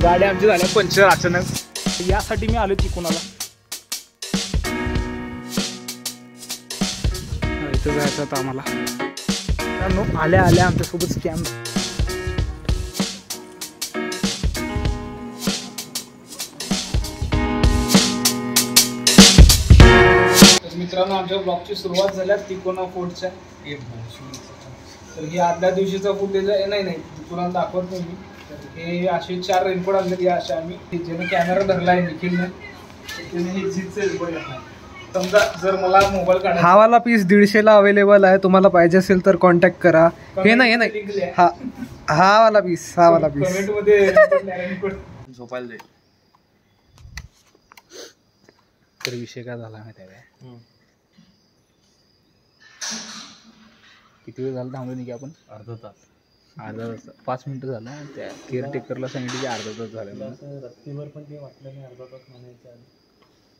गाडी आमची झाल्या पंक्चर अचानक, यासाठी मी आलो तिकोनाला. इथं जायचं आता आम्हाला. आल्या आल्या आमच्यासोबत स्कॅम. मित्रांनो, आमच्या ब्लॉगची सुरुवात झाल्या तिकोना फोर्टच्या. तर हे आदल्या दिवशीचा फुटेज आहे. नाही तुम्हाला दाखवत नाही मी. तर हे असे 4 रेनकोट आणले. या अशा आम्ही ज्याने कॅमेरा धरला आहे निखिलने, त्याने हे झीचे रेनकोट घेतला. समजा जर मला मोबाईल काढायचा, हा वाला पीस 150 ला अवेलेबल आहे. तुम्हाला पाहिजे असेल तर कॉन्टॅक्ट करा. हे नाही हा वाला पीस कमेंट मध्ये झोपायला जाईल. तर विषय काय झाला माहिती आहे काय? किती वेळ झाला थांबलो नाही की आपण? अर्धा तास 5 मिनिटं झालं. त्या केअरटेकरला सांगितलं की अर्धा तास झाला. रस्त्यावर पण ते वाटलं नाही अर्धा तास म्हणायचं.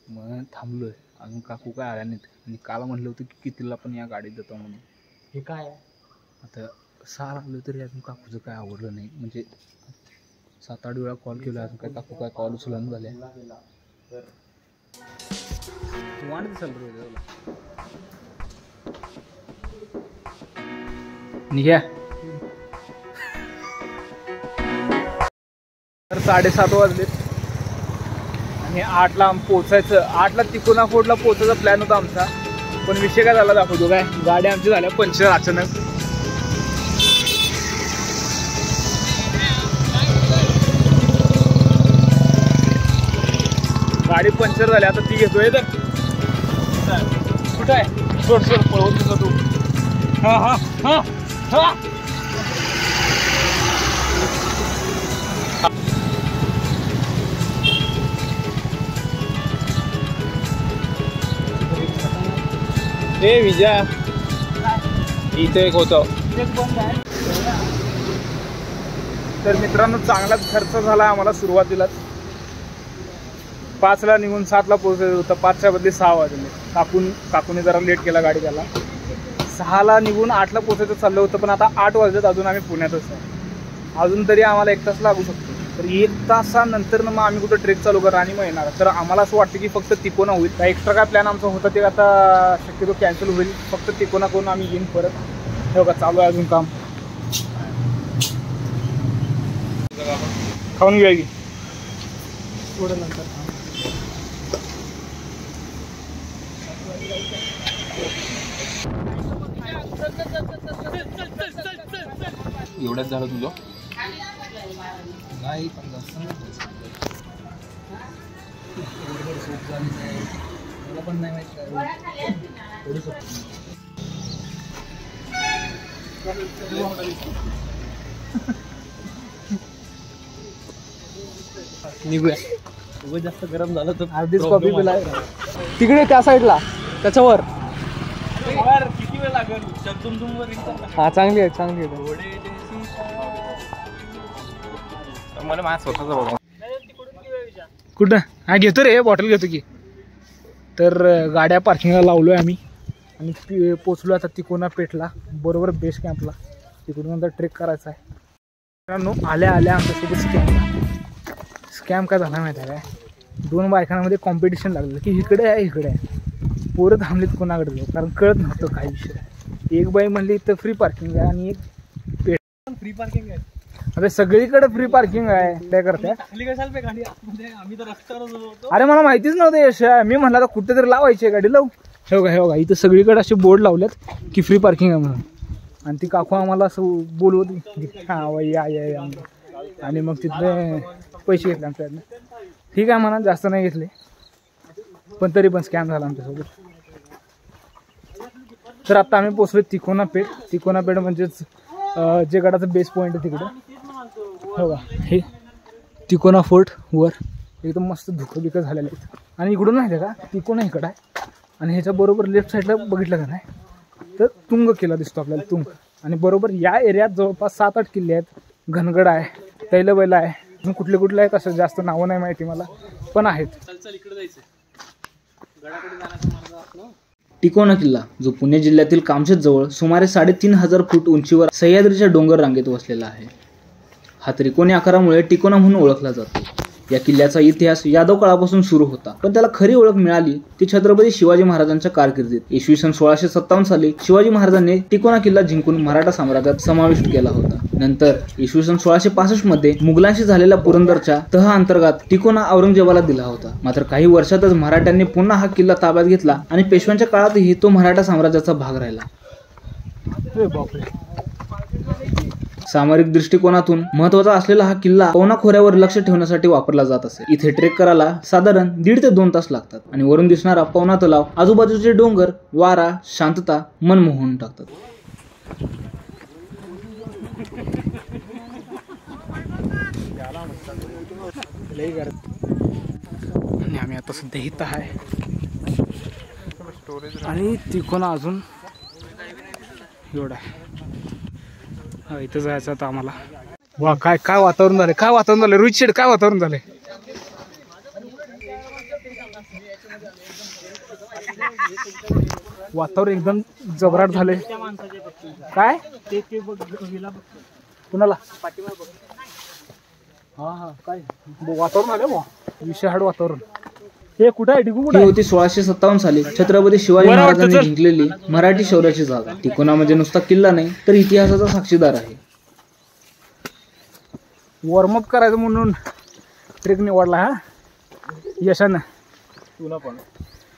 मग थांबलोय, अजून काकू काय आल्या नाहीत. आणि काल म्हटलं होतं की कितीला पण या गाडीत जातो म्हणून. हे काय आहे आता 6 आलो तरी अजून काकूचं काय आवडलं नाही. म्हणजे 7-8 वेळा कॉल केला, अजून काय काकू काय कॉल उचलून झाल्या. वाढ दिसाल निघ्या. तर 7:30 वाजलेत आणि 8ला पोचायचं. 8ला तिकोना फोर्टला पोचायचा प्लॅन होता आमचा. पण विषय काय झाला दाखवतो काय? गाडी आमची झाल्या पंक्चर अचानक. गाडी पंक्चर झाली. आता ती घेतोय. तर कुठं आहे? सोड पळवून तुझा तू. हा ए विजय, इथं एक होतं. तर मित्रांनो, चांगलाच खर्च झाला आम्हाला सुरुवातीलाच. 5ला निघून 7ला पोहोचायचं होतं. 5च्या बदली 6 वाजले. काकूने जरा लेट केला गाडी त्याला. 6ला निघून 8ला पोहोचायचं चाललं होतं. पण आता 8 वाजलेत, अजून आम्ही पुण्यातच आहे. अजून तरी आम्हाला 1 तास लागू शकतो. तर 1 तासानंतर मग आम्ही कुठं ट्रेक चालू करा आणि मग येणार. तर आम्हाला असं वाटतं की फक्त तिकोना होईल. काय एक्स्ट्रा काय प्लॅन आमचा होता ते आता शक्यतो कॅन्सल होईल. फक्त तिकोना करून आम्ही येईन परत. हे बघा चालू आहे अजून काम. खाऊन घेऊया की थोडं नंतर. एवढ्याच झालं तुझं? नाही पण जास्त मला पण नाही माहिती निघूया. उगाच जास्त गरम झालं तर अर्धीच कॉफी पिला. तिकडे त्या साईडला त्याच्यावर. किती वेळ लागेल? हा चांगली आहे. मला माझ्या स्वतःचा बघा. कुठं? हा घेतो रे, बॉटल घेतो की. तर गाड्या पार्किंगला लावलोय आम्ही आणि पोचलो आता तिकोना पेठला, बरोबर बेस कॅम्पला. तिकडून नंतर ट्रेक करायचा आहे. मित्रांनो, आल्या आमच्यासोबत स्कॅम काय झाला माहिती आहे काय? 2 बायकांमध्ये कॉम्पिटिशन लागलं की इकडे आहे. पोरं थांबलीत कोणाकडे जाऊ, कारण कळत नव्हतं काय विषय. एक बाई म्हणली तर फ्री पार्किंग आहे आणि एक पेठ फ्री पार्किंग आहे. अरे सगळीकडे फ्री पार्किंग आहे. काय करताय? अरे मला माहितीच नव्हतं यश. मी म्हणलं आता कुठेतरी लावायची गाडी लावू. हे बघा इथं सगळीकडे असे बोर्ड लावलेत की फ्री पार्किंग आहे म्हणून. आणि ती काकू आम्हाला असं बोलवत हा या आणि मग तिथले पैसे घेतले आमच्याकडनं. ठीक आहे म्हणा, जास्त नाही घेतले, पण तरी पण स्कॅम झाला आमच्यासोबत. तर आता आम्ही पोचलो तिकोना पेठ म्हणजेच जे गडाचं बेस पॉईंट आहे तिकडं. हो का, हे तिकोना फोर्ट वर एकदम मस्त धुकं झालेलं आहे. आणि इकडून माहिती आहे का, तिकोना इकडं आहे आणि ह्याच्या बरोबर लेफ्ट साईडला बघितलं का नाही तर तुंग किल्ला दिसतो आपल्याला, तुंग. आणि बरोबर या एरियात जवळपास 7-8 किल्ले आहेत. घनगड आहे, तैलबैला आहे, अजून कुठले आहेत असं जास्त नावं नाही माहिती मला, पण आहेत. तिकोना किल्ला जो पुणे जिल्ह्यातील कामशेत जवळ सुमारे 3500 फूट उंचीवर सह्याद्रीच्या डोंगर रांगेत वसलेला आहे. हा त्रिकोणी आकारामुळे तिकोना म्हणून ओळखला जातो. या किल्ल्याचा इतिहास यादव काळापासून सुरू होता, पण त्याला खरी ओळख मिळाली ती छत्रपती शिवाजी महाराजांच्या कारकिर्दीत. इसवी सन 1657 साली शिवाजी महाराजांनी तिकोना किल्ला जिंकून मराठा साम्राज्यात समाविष्ट केला होता. नंतर इसवी सन 1665 मध्ये मुघलांशी झालेल्या पुरंदरच्या तह अंतर्गत तिकोना औरंगजेबाला दिला होता. मात्र काही वर्षातच मराठ्यांनी पुन्हा हा किल्ला ताब्यात घेतला आणि पेशव्यांच्या काळातही तो मराठा साम्राज्याचा भाग राहिला. सामरिक दृष्टिकोनातून महत्वाचा असलेला हा किल्ला पवना खोऱ्यावर लक्ष ठेवण्यासाठी वापरला जात असे. इथे ट्रेक करायला साधारण 1.5 ते 2 तास लागतात आणि वरून दिसणारा पवना तलाव, आजूबाजूचे डोंगर, वारा, शांतता मन मोहून टाकतात. आणि आम्ही आता सध्या इथं आहे आणि तिकोना अजून एवढा आहे. इथं जायचं आता आम्हाला. वा काय काय वातावरण झालं, काय वातावरण झालं रोहित शेठ, काय वातावरण झालंय. वातावरण एकदम जबराट झालंय. काय कुणाला हा काय वातावरण आलं विषय हाड वातावरण. हे कुठं आहे डिगू? ही होती 1657 साली छत्रपती शिवाजी महाराजांनी जिंकलेली मराठी शौर्याची जागा. तिकोना म्हणजे नुसता किल्ला नाही तर इतिहासाचा साक्षीदार आहे. वॉर्मअप करायचं म्हणून ट्रेक निवडला हा यशानं. तुला पण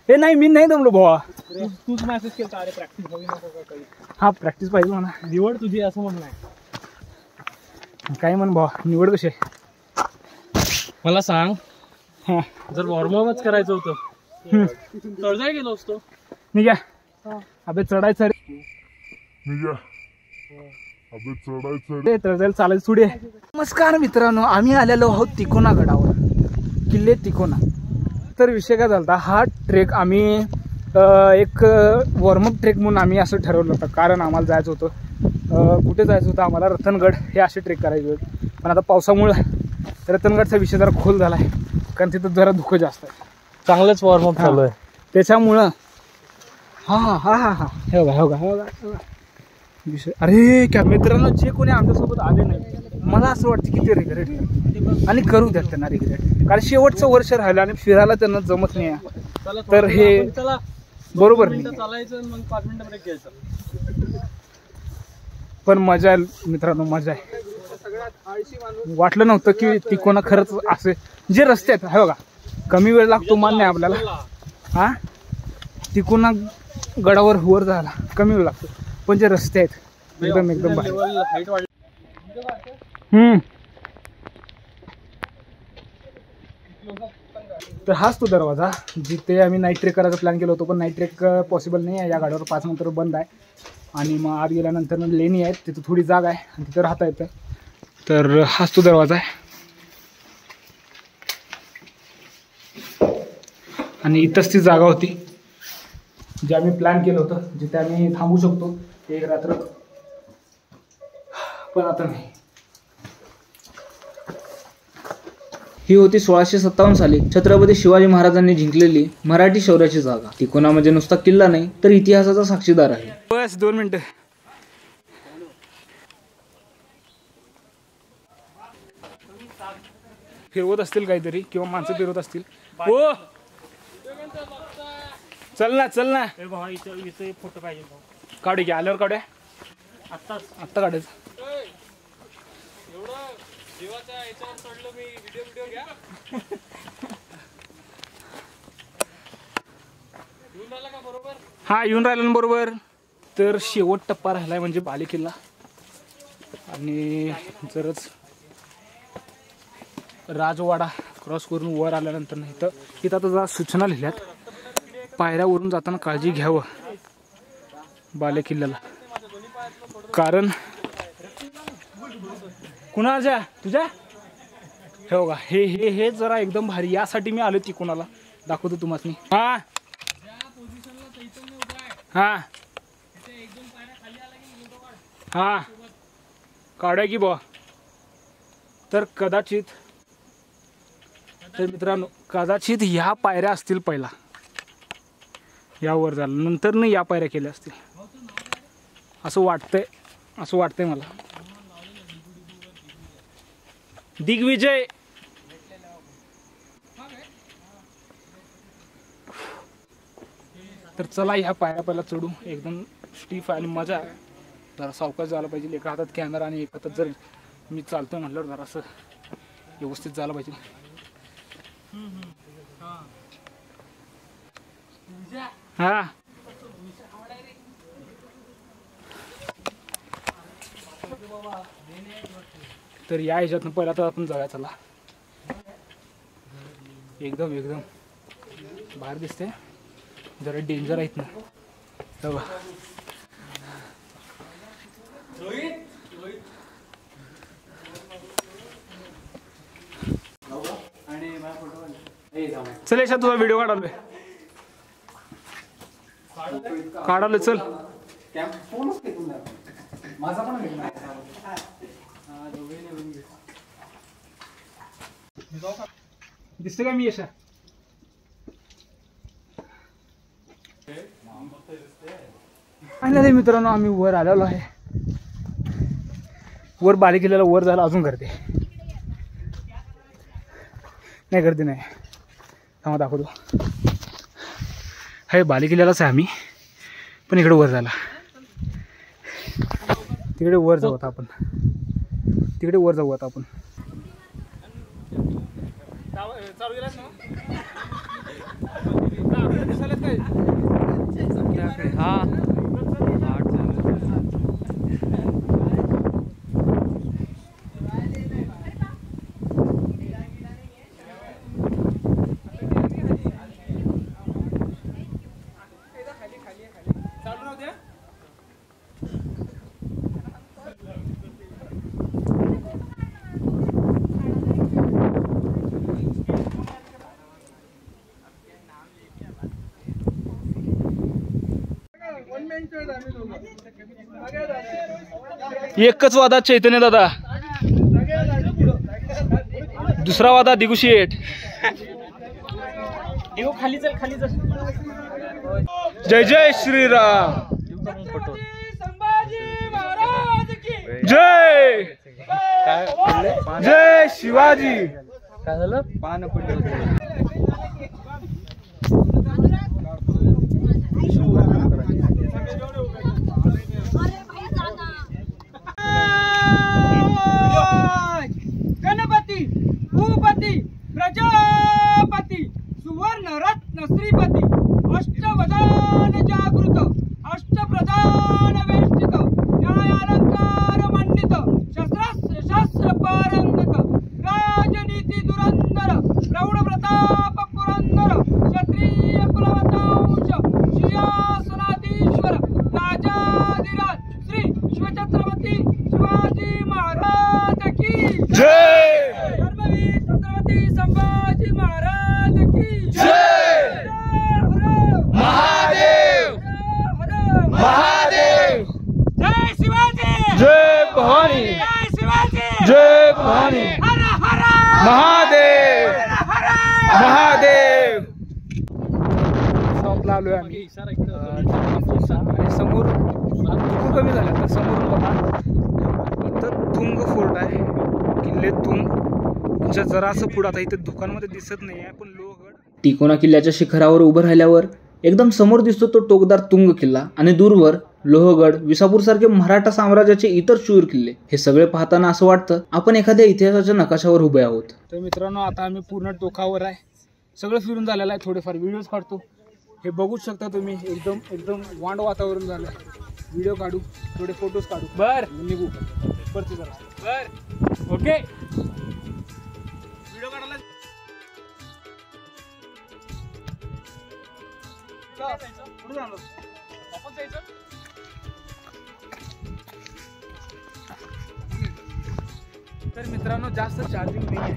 हे नाही, मी नाही दमलो भावा. तूच मेसेज केला अरे प्रॅक्टिस हवी नको काही. हा प्रॅक्टिस पाहिजे म्हणा. निवड तुझी असं म्हण नाही काय म्हण भावा. निवड कशी आहे मला सांग. हा जर वॉर्मअपच करायचं होतं चढजाय गेलो असतो. निघा अबे चढायचं रे. ते चढायला चालायचं थोडी. नमस्कार मित्रांनो, आम्ही आलेलो आहोत तिकोना गडावर, किल्ले तिकोना. तर विषय काय झाला, हा ट्रेक आम्ही एक वॉर्मअप ट्रेक म्हणून आम्ही असं ठरवलं होतं. कारण आम्हाला जायचं होतं कुठे जायचं होतं आम्हाला, रतनगड हे असे ट्रेक करायचे होते. पण आता पावसामुळं रतनगडचा विषय जरा खोल झाला आहे, कारण तिथं जरा धुकं जास्त आहे. चांगलंच वॉर्मअप चालू आहे त्याच्यामुळं हा हा हा हा हा हे बघा हे बघा हे बघा विषय. अरे क्या मित्रांनो, जे कोणी आमच्यासोबत आले नाही, मला असं वाटतं की ते रिग्रेट आणि करू द्या त्यांना रिग्रेट. कारण शेवटचं वर्ष राहिलं आणि फिरायला त्यांना जमत नाही. तर हे बरोबर नाही, चालायचं मग 5 मिनिटं ब्रेक घ्यायचं. पण मजा आहे मित्रांनो, मजा आहे. वाटलं नव्हतं की तिकोना खरंच असे जे रस्ते आहेत हे बघा. कमी वेळ लागतो मान्य आहे आपल्याला. हा तिकोना गडावर वर जायला कमी वेळ लागतो, पण जे रस्ते आहेत एकदम एकदम भारी. तर हाच तो दरवाजा जिथे आम्ही नाईट ट्रेक करायचा प्लॅन केला होतो, पण नाईट ट्रेक पॉसिबल नाही आहे. या गाड्यावर 5 नंतर बंद आहे आणि मग आत गेल्यानंतर लेणी आहेत, तिथं थोडी जागा आहे आणि तिथं राहता येतं. तर हाच तो दरवाजा आहे आणि इथंच ती जागा होती जी आम्ही प्लॅन केलं होतं, जिथे आम्ही थांबू शकतो एक रात्र. पण आता नाही. ही होती 1657 साली छत्रपती शिवाजी महाराजांनी जिंकलेली मराठी शौर्याची जागा. तिकोना म्हणजे नुसता किल्ला नाही तर इतिहासाचा साक्षीदार आहे. बस 2 मिनिटं. फिरवत असतील काहीतरी किंवा माणसं फिरवत असतील. हो चल ना चल ना. फोटो पाहिजे. काढू की आल्यावर काढूया. आत्ता काढायचं. हा येऊन राहिला ना बरोबर. तर शेवट टप्पा राहिलाय म्हणजे बाले किल्ला. आणि जरच राजवाडा क्रॉस करून वर आल्यानंतर नाही तर इथं आता जरा सूचना लिहिल्यात, पायऱ्यावरून जाताना काळजी घ्यावं बाले किल्ल्याला. कारण कुणाच्या तुझ्या हे बघा हे हे हे जरा एकदम भारी. यासाठी मी आलो तिकोनाला, दाखवतो तुम्हाला. हा हा हा काढूया की बा. तर कदाचित तर मित्रांनो कदाचित ह्या पायऱ्या असतील पहिला, यावर झालं नंतर नाही या पायऱ्या केल्या असतील असं वाटतंय मला. दिग्विजय. तर चला ह्या पायऱ्या पहिला चढू. एकदम स्टीफ आणि मजा आहे. जरा सावकाश झाला पाहिजे. एका हातात कॅमेरा आणि एका हातात जर मी चालतोय म्हटलं जरा असं व्यवस्थित झालं पाहिजे. हा तर या ह्याच्यातनं पहिला तर आपण जाऊया. चला एकदम एकदम बाहेर दिसते. जरा डेंजर आहेत ना. बघा चल याच्यात तुझा व्हिडिओ काढालोय. चल दिसते का मी यशा? मित्रांनो आम्ही वर आलेलो आहे. वर बाली केलेला वर झाला. अजून गर्दी नाही. गर्दी नाही. थांबा दाखवतो. हे बाली किल्ल्यालाच आहे आम्ही. पण इकडे वर झाला. तिकडे वर जाऊ आता आपण. तिकडे वर जाऊ आता आपण. एकच वादा चैतन्य दादा. दुसरा वादा दिगू शेठ. खाली चल खाली चल. जय जय श्रीराम. जय जय शिवाजी. काय झालं? पान पडलं. गणपती भूपती प्रजापती सुवर्ण रत्न श्रीपती अष्टवदान जागृत अष्टप्रधान वेष्टित न्यायालंकार मंडित शस्त्रास्त्र शास्त्र पारंगत राजनीती दुरंदर प्रौढ प्रताप पुरंदर क्षत्रिय कुलवंश सिंहासनाधीश्वर राजाधिराज श्री शिवछत्रपती शिवाजी महाराज की जय. धर्मवीर छत्रपती संभाजी महाराज की जय. महादेव महादेव. जय शिवाजी. जय भवानी. जय शिवाजी. जय भवानी. हर हर महादेव हर महादेव. स्टॉपला आलोय आम्ही. आणि समोर खूप कमी झालं. तर समोरून बघा इथं तुंग फोर्ट आहे. किल्ले तुंग. तुमच्या जरासं पुढं आता इथं दुकानमध्ये दिसत नाही आहे पण लोहगड. तिकोना किल्ल्याच्या शिखरावर उभं राहिल्यावर एकदम समोर दिसतो तो टोकदार तुंग किल्ला आणि दूरवर लोहगड, विसापूर सारखे मराठा साम्राज्याचे इतर शूर किल्ले. हे सगळे पाहताना असं वाटतं आपण एखाद्या इतिहासाच्या नकाशावर उभे आहोत. तर मित्रांनो आता आम्ही पूर्ण टोकावर आहे. सगळं फिरून झालेलं आहे. थोडेफार व्हिडिओज काढतो. हे बघूच शकता तुम्ही. एकदम एकदम वांड वातावरण झालं. व्हिडिओ काढू, थोडे फोटोज काढू. बर निघू परत जरा. बर ओके. व्हिडिओ काढायला कुठे जाणार आपण जायचं. तर मित्रांनो जास्त चार्जिंग नाही आहे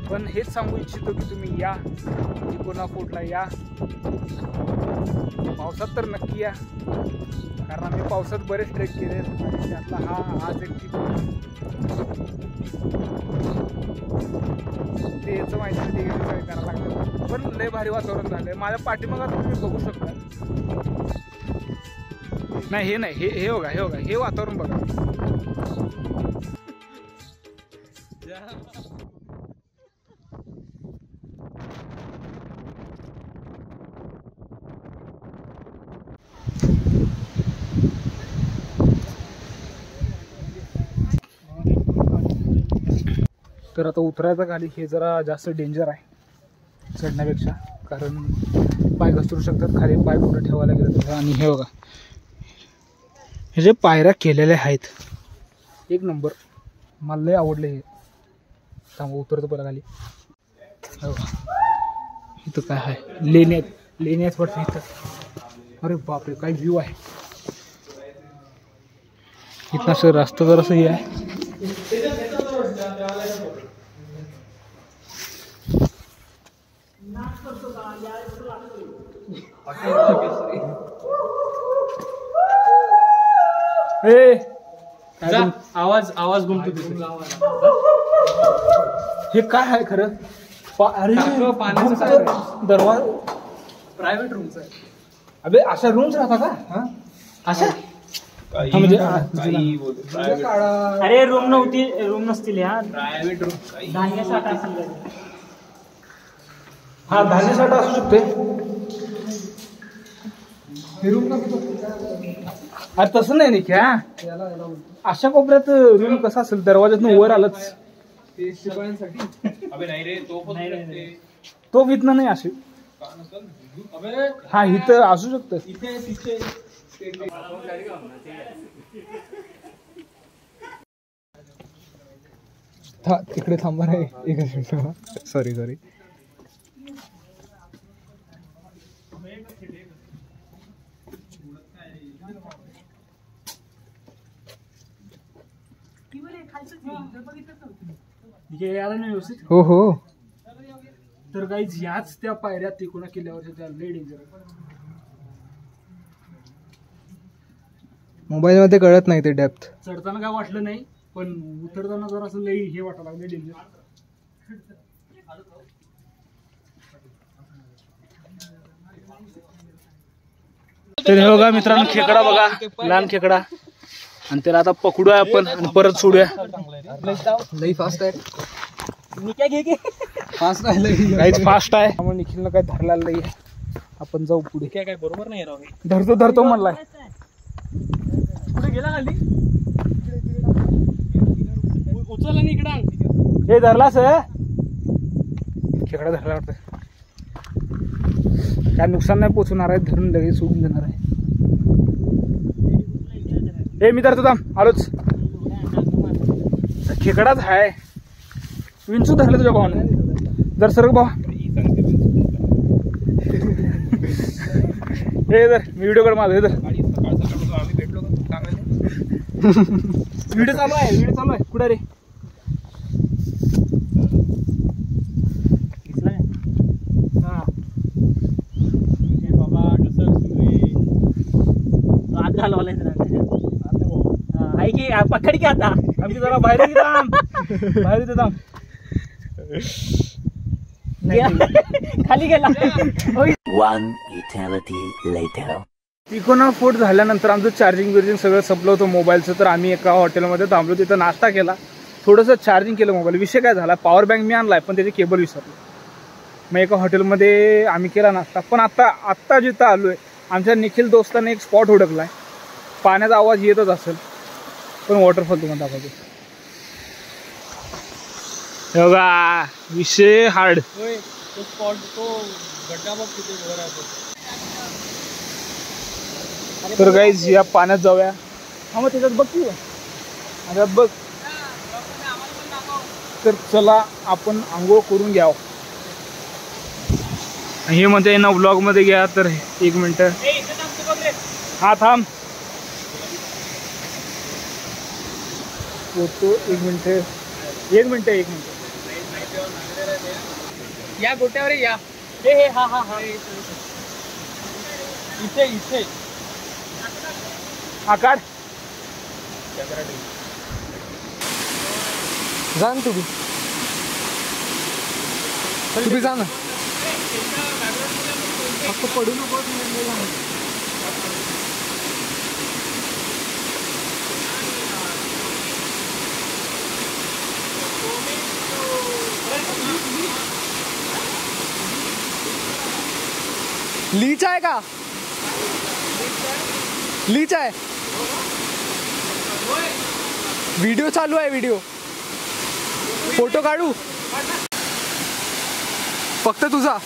पण हेच सांगू इच्छितो की तुम्ही या तिकोना फोर्टला या. पावसात तर नक्की या कारण आम्ही पावसात बरेच ट्रेक केले आणि त्यातला आज एक ते याचं माहिती नाही ते काय करायला लागलं पण लय भारी वातावरण झालंय. माझ्या पाठीमागात तुम्ही बघू शकता. नाही हे नाही हे बघा हे बघा हे वातावरण बघा. तर आता उतरायचं खाली हे जरा जास्त डेंजर आहे चढण्यापेक्षा, कारण पाय घसरू शकतात खाली, पाय कुठं ठेवायला गेलं तर. आणि हे बघा हे जे पायऱ्या केलेल्या आहेत एक नंबर, मला लय आवडले हे. थांबा उतरतो पहिला खाली. हो इथं काय आहे, लेण्यात वाटतं इथं. अरे बापरे काय व्ह्यू आहे इथं. असं रस्ता जरासं हे आहे. आवाज घुमतो तिथे. हे काय आहे खरं? अरे पाण्याचं दरवाजा प्रायव्हेट रूमचा आहे. अबे अशा रूम्स राहता का? अशा म्हणजे अरे रूम नसतील ह्या. प्रायव्हेट रूम धान्य साठा असेल. हा धान्य साठा असू शकते. अरे तसं नाही नाही क्या अशा कोपऱ्यात रूम कसा असेल? दरवाज्यातून वर आलंच तो वितना नाही असे. हा इथं असू शकतं. तिकडे थांबा रे एकच मिनिट. सॉरी हो हो. तर गाईज याच त्या पायऱ्या तिकोना किल्ल्यावरच्या त्या लय डेंजर. मोबाईल मध्ये कळत नाही ते डेप्थ. चढताना काय वाटलं नाही, पण उतरताना जरा असं लई हे वाटायला लागलं डेंजर. तर हे बघा मित्रांनो खेकडा बघा, लहान खेकडा. आणि त्याला आता पकडूया आपण आणि परत सोडूया. लई फास्ट आहे. फास्ट आहे काहीच फास्ट आहे त्यामुळे निखिलनं काय धरला नाही. आपण जाऊ पुढे. काय बरोबर नाही राव. धरतो म्हणलाय. पुढे गेला खाली उचलला आणि इकडं हे धरलास खेकडा धरला वाटतं. काय नुकसान नाही पोचवणार आहे, धरून लगेच सोडून देणार आहे. हे मी धरतो थांब आलोच. खेकडाच आहे. विंचू धरलं तुझ्या भावाने. जर सरक भावा हे धर मी व्हिडिओ काढ माझा. हे धर व्हिडिओ चालू आहे कुठे रे? हा बाबा आत घालवायला की पकड की आता. आमची जरा बाहेर येते थांब. खाली गेला. तिकोना फोर्ट झाल्यानंतर आमचं चार्जिंग सगळं संपलं होतं मोबाईलचं. तर आम्ही एका हॉटेलमध्ये थांबलो, तिथं नाश्ता केला, थोडंसं चार्जिंग केलं मोबाईल. विषय काय झाला, पॉवर बँक मी आणलाय पण त्याची केबल विसरली. मग एका हॉटेलमध्ये आम्ही केला नाश्ता. पण आत्ता जिथं आलोय आमच्या निखिल दोस्ताने एक स्पॉट हुडकलाय. पाण्याचा आवाज येतच असेल पण वॉटरफॉल तुम्हाला दाखवतो. हे बघा विषय हार्ड. तर गाईज या पाण्यात जाऊया. हा मग त्याच्यात बघ की त्याच्यात बघ. तर चला आपण आंघोळ करून घ्यावं. हे म्हणते ना ब्लॉग मध्ये घ्या. तर 1 मिनिट. हा थांब फोटो. 1 मिनिट. या गोट्यावर या. हे हा हा हा इथे हा काढ. जा ना तुम्ही जा ना. फक्त पडू नको. लीच आहे का? लीच आहे. व्हिडिओ चालू आहे. व्हिडिओ फोटो काढू फक्त तुझा